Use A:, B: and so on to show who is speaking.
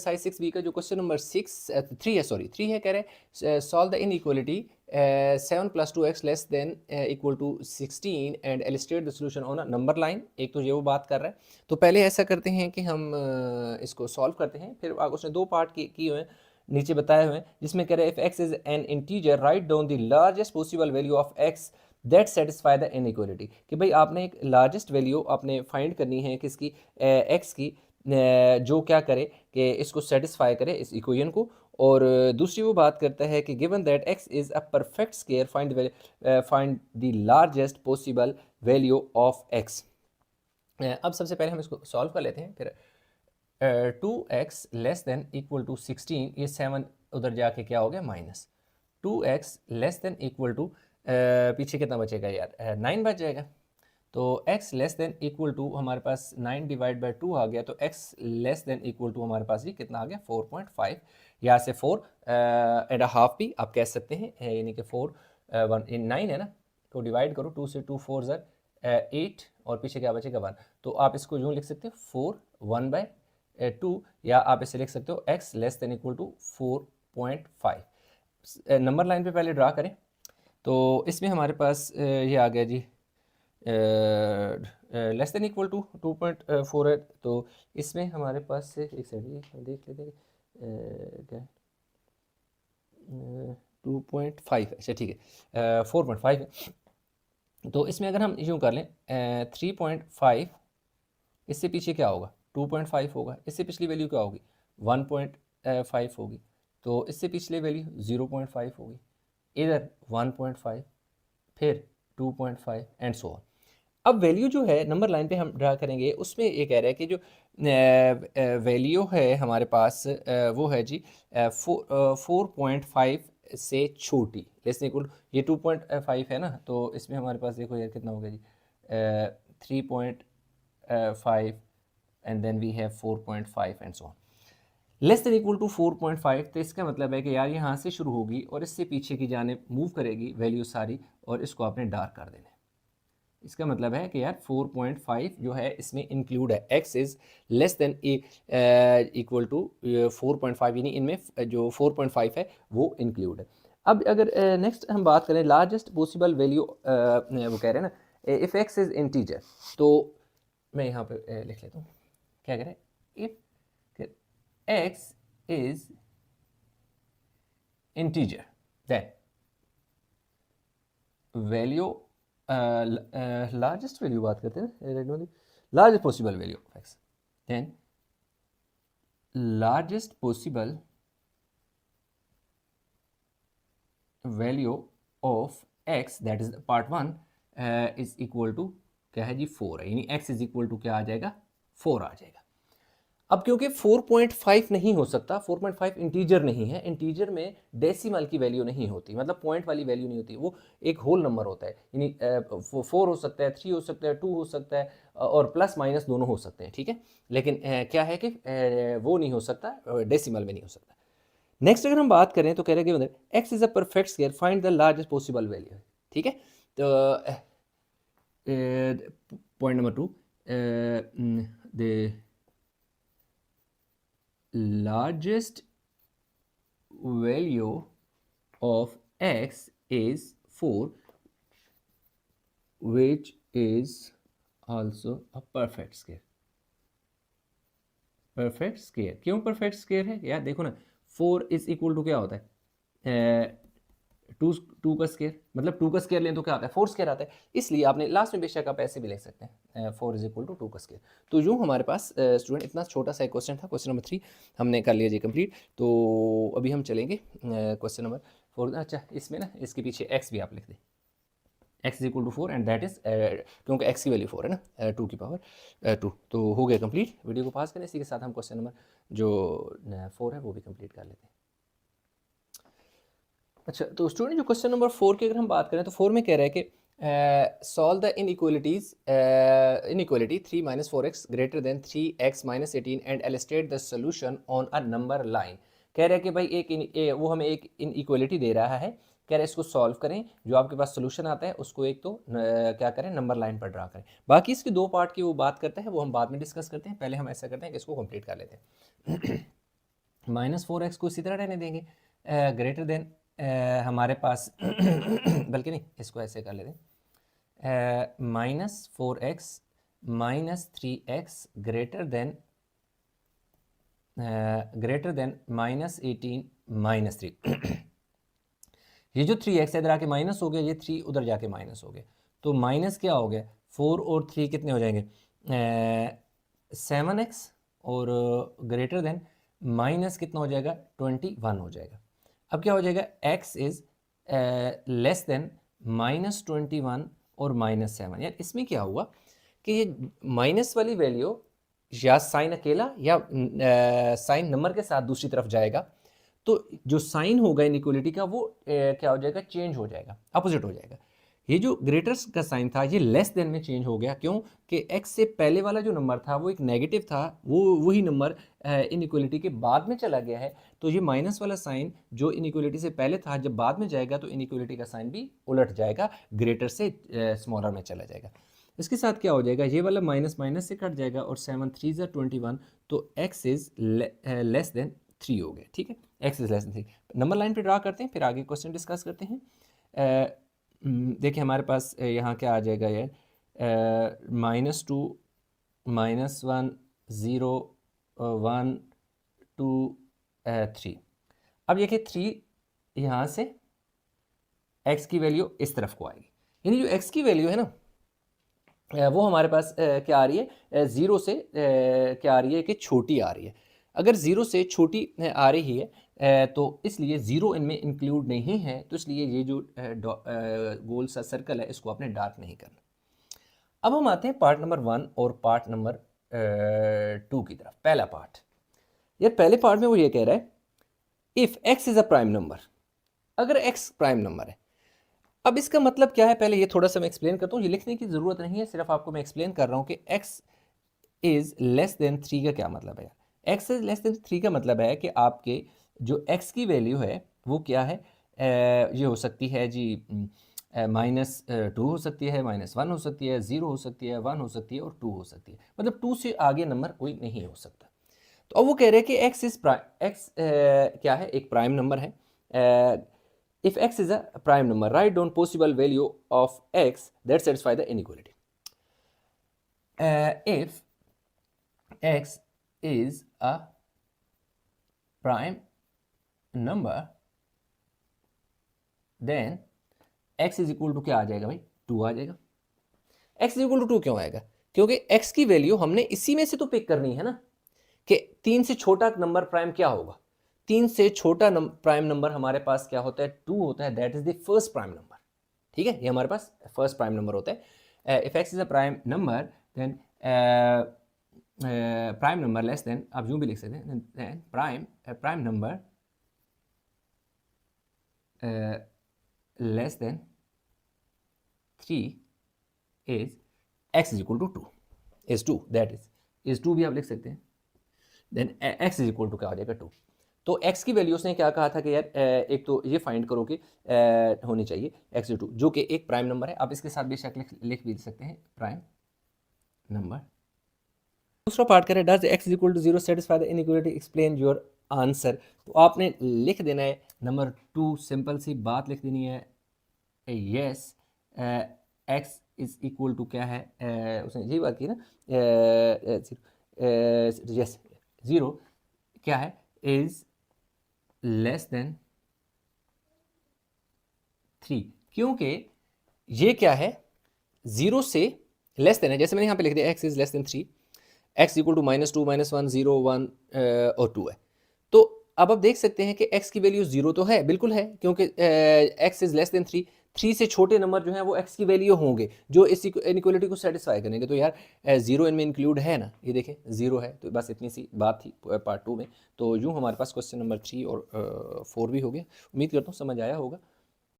A: Exercise 6b का जो question number 3 है, कह रहे solve the inequality 7 + 2x less than equal to 16 and illustrate the solution on a number line. एक तो ये वो बात कर रहा है, तो पहले ऐसा करते हैं कि हम इसको सॉल्व करते हैं, फिर उसने दो पार्ट किए हुए हैं नीचे बताए हुए हैं, जिसमें कह रहे हैं if x is an integer write down the largest possible value of x that satisfy the inequality. कि भाई आपने एक लार्जेस्ट वैल्यू आपने फाइंड करनी है किसकी, x की, जो क्या करे कि इसको सेटिस्फाई करे इस इक्वेशन को। और दूसरी वो बात करता है कि given that x is a perfect square find the largest possible value of x। अब सबसे पहले हम इसको सॉल्व कर लेते हैं। फिर 2x less than equal to 16, ये 7 उधर जाके क्या हो गया minus 2x less than equal to, पीछे कितना बचेगा यार, 9 बच जाएगा। तो x less than equal to हमारे पास 9 डिवाइड बाई 2 आ गया, तो x less than equal to हमारे पास ये कितना आ गया 4.5। यहाँ से 4.5 भी आप कह सकते हैं, यानी कि 9 है ना, तो डिवाइड करो 2 से, 2 4 ज़र 8 और पीछे क्या बचेगा 1। तो आप इसको यूँ लिख सकते हो 4 1/2, या आप इसे लिख सकते हो x less than equal to 4.5। Number line पे पहले ड्रा करें, तो इसमें हमारे पास ये आ गया जी लेस देन इक्वल टू 2.4 है। तो इसमें हमारे पास से एक सेकंड देख लेते हैं क्या 2.5, अच्छा ठीक है 4.5 है। तो इसमें अगर हम यूँ कर लें 3.5, इससे पीछे क्या होगा 2.5 होगा, इससे पिछली वैल्यू क्या होगी 1.5 होगी, तो इससे पिछले वैल्यू 0.5 होगी, इधर 1.5, फिर 2.5 एंड सो ऑन। अब वैल्यू जो है नंबर लाइन पे हम ड्रा करेंगे, उसमें ये कह रहा है कि जो वैल्यू है हमारे पास वो है जी 4.5 से छोटी, लेस इक्वल, ये 2.5 है ना, तो इसमें हमारे पास देखो यार कितना हो गया जी 3.5 and then we have 4.5 and so on less than equal to 4.5। तो इसका मतलब है कि यार यहाँ से शुरू होगी और इससे पीछे की जानिब मूव करेगी वैल्यू सारी, और इसको आपने डार्क कर देना है। इसका मतलब है कि यार 4.5 जो है इसमें इंक्लूड है, x is less than equal to 4.5, यानी इनमें जो 4.5 है वो इंक्लूड है। अब अगर नेक्स्ट हम बात करें लार्जेस्ट पॉसिबल वैल्यू, वो कह रहे हैं ना इफ़ x इज़ इंटीजर, तो मैं यहाँ पे लिख लेता हूँ क्या कह रहे हैं, if x is integer then value largest value बात करते हैं, largest possible value of x, then largest possible value of x that is part 1 is equal to क्या है जी 4 है, यानी x is equal to क्या आ जाएगा 4 आ जाएगा। अब क्योंकि 4.5 नहीं हो सकता, 4.5 इंटीजर नहीं है, इंटीजर में डेसिमल की वैल्यू नहीं होती, मतलब पॉइंट वाली वैल्यू नहीं होती, वो एक होल नंबर होता है, यानी 4 हो सकता है, 3 हो सकता है, 2 हो सकता है, और प्लस माइनस दोनों हो सकते हैं, ठीक है। लेकिन क्या है कि वो नहीं हो सकता, डेसिमल में नहीं हो सकता। नेक्स्ट अगर हम बात करें तो कह रहे हैं कि x is a perfect square find the largest possible value, ठीक है। तो point number 2, the largest value of x is 4 which is also a perfect square। Perfect square क्यों परफेक्ट स्क्वायर है यार, देखो ना 4 इज इक्वल टू क्या होता है 2 का स्क्वायर, मतलब 2 का स्क्वायर लें तो क्या आता है 4 स्क्वायर आता है, इसलिए आपने लास्ट में बेशक आप ऐसे भी लिख सकते हैं 4 इज इक्वल टू 2 का स्क्वायर। तो यूँ हमारे पास स्टूडेंट इतना छोटा सा क्वेश्चन था, क्वेश्चन नंबर 3 हमने कर लिया जी कंप्लीट। तो अभी हम चलेंगे क्वेश्चन नंबर 4। अच्छा इसमें ना इसके पीछे x भी आप लिख दें, x is equal to 4 and that is क्योंकि x की वैल्यू 4 है ना 2 की पावर 2। तो हो गया कंप्लीट, वीडियो को पास करें, इसी के साथ हम क्वेश्चन नंबर जो 4 है वो भी कंप्लीट कर लेते हैं। अच्छा तो स्टूडेंट जो क्वेश्चन नंबर 4 की अगर हम बात करें तो 4 में कह रहा है कि solve the inequality 3 - 4x greater than 3x - 18 and illustrate the solution on a number line. कह रहा है कि भाई वो हमें एक इनइक्वालिटी दे रहा है, कह रहे हैं इसको सॉल्व करें, जो आपके पास सोल्यूशन आता है उसको एक तो क्या करें नंबर लाइन पर ड्रा करें। बाकी इसकी दो पार्ट की वो बात करता है, वो हम बाद में डिस्कस करते हैं, पहले हम ऐसा करते हैं कि इसको कंप्लीट कर लेते हैं। -4x को इसी तरह रहने देंगे, ग्रेटर देन हमारे पास बल्कि नहीं, इसको ऐसे कर लेते हैं, -4x -3x ग्रेटर देन -18 -3 ये जो 3x इधर आके माइनस हो गया, ये 3 उधर जाके माइनस हो गया, तो माइनस क्या हो गया, 4 और 3 कितने हो जाएंगे, 7x और ग्रेटर देन माइनस कितना हो जाएगा, 21 हो जाएगा। अब क्या हो जाएगा, x इज़ लेस देन -21 और -7। यार इसमें क्या हुआ कि ये माइनस वाली वैल्यू या साइन अकेला या साइन नंबर के साथ दूसरी तरफ जाएगा, तो जो साइन होगा इनइक्वलिटी का वो क्या हो जाएगा, चेंज हो जाएगा, अपोजिट हो जाएगा। ये जो ग्रेटर्स का साइन था ये लेस देन में चेंज हो गया, क्यों कि x से पहले वाला जो नंबर था वो एक नेगेटिव था, वो वही नंबर इनइक्वलिटी के बाद में चला गया है, तो ये माइनस वाला साइन जो इनइक्वलिटी से पहले था जब बाद में जाएगा तो इनइक्वलिटी का साइन भी उलट जाएगा, ग्रेटर से स्मॉलर में चला जाएगा। इसके साथ क्या हो जाएगा, ये वाला माइनस माइनस से कट जाएगा और 7 3 ज़ा 21, तो x इज़ लेस देन 3 हो गया। ठीक है, x is less than 3। Number line पे ड्रा करते हैं, फिर आगे क्वेश्चन डिस्कस करते हैं। देखिए हमारे पास यहाँ क्या आ जाएगा, ये -2 -1 0 1 2 3। अब ये कि 3 यहाँ से x की वैल्यू इस तरफ को आएगी, यानी जो x की वैल्यू है ना वो हमारे पास क्या आ रही है, 0 से क्या आ रही है कि छोटी आ रही है। अगर 0 से छोटी आ रही है तो इसलिए 0 इनमें इंक्लूड नहीं है, तो इसलिए ये जो गोल सा सर्कल है इसको आपने डार्क नहीं करना। अब हम आते हैं पार्ट नंबर 1 और पार्ट नंबर 2 की तरफ। पहला पार्ट, यार पहले पार्ट में वो ये कह रहा है if x is a prime number, अगर x प्राइम नंबर है। अब इसका मतलब क्या है, पहले ये थोड़ा सा मैं एक्सप्लेन करता हूँ, ये लिखने की ज़रूरत नहीं है, सिर्फ आपको मैं एक्सप्लेन कर रहा हूँ कि x इज़ लेस देन 3 का क्या मतलब है। x इज़ लेस देन 3 का मतलब है कि आपके जो x की वैल्यू है वो क्या है, ये हो सकती है जी -2 हो सकती है, -1 हो सकती है, 0 हो सकती है, 1 हो सकती है और 2 हो सकती है, मतलब 2 से आगे नंबर कोई नहीं हो सकता। तो अब वो कह रहे हैं कि x इज़ x क्या है, एक प्राइम नंबर है। If x is a prime number, write down possible value of x that satisfy the inequality. If x is a prime number, then x is equal to क्या आ जाएगा भाई, 2 आ जाएगा। x is equal to 2 क्यों आएगा, क्योंकि x की value हमने इसी में से तो पिक करनी है ना, कि 3 से छोटा नंबर प्राइम क्या होगा, 3 से छोटा प्राइम नंबर हमारे पास क्या होता है, 2 होता है, that is the first prime number. ठीक है, ये हमारे पास फर्स्ट प्राइम नंबर होता है। If x is a prime number then prime number less than, आप यूं भी लिख सकते हैं, then prime number less than 3 is x is equal to 2, is 2, that is 2 भी आप लिख सकते हैं। Then x is equal to क्या हो जाएगा, 2। तो x की वैल्यू उसने क्या कहा था कि यार एक तो ये फाइंड करो कि होनी चाहिए x 2, जो कि एक प्राइम नंबर है। आप इसके साथ बेशक लिख भी सकते हैं प्राइम नंबर। दूसरा पार्ट करें, does x is equal to 0 satisfy the inequality, explain your answer. तो आपने लिख देना है नंबर 2, सिंपल सी बात लिख देनी है, yes x is equal to क्या है, उसने यही बात की ना, यस 0 क्या है, इज लेस देन 3, क्योंकि ये क्या है, 0 से लेस देन है, जैसे मैंने यहाँ पे लिख दिया x is less than 3, x equal to -2 -1 0 1 और 2 है। तो अब आप देख सकते हैं कि x की वैल्यू 0 तो है, बिल्कुल है, क्योंकि x इज लेस देन 3, 3 से छोटे नंबर जो हैं वो x की वैल्यू होंगे जो इस इनइक्वालिटी को सेटिस्फाई करेंगे। तो यार 0 इनमें इंक्लूड है ना, ये देखें 0 है, तो बस इतनी सी बात थी पार्ट 2 में। तो यूँ हमारे पास क्वेश्चन नंबर 3 और 4 भी हो गया। उम्मीद करता हूँ समझ आया होगा।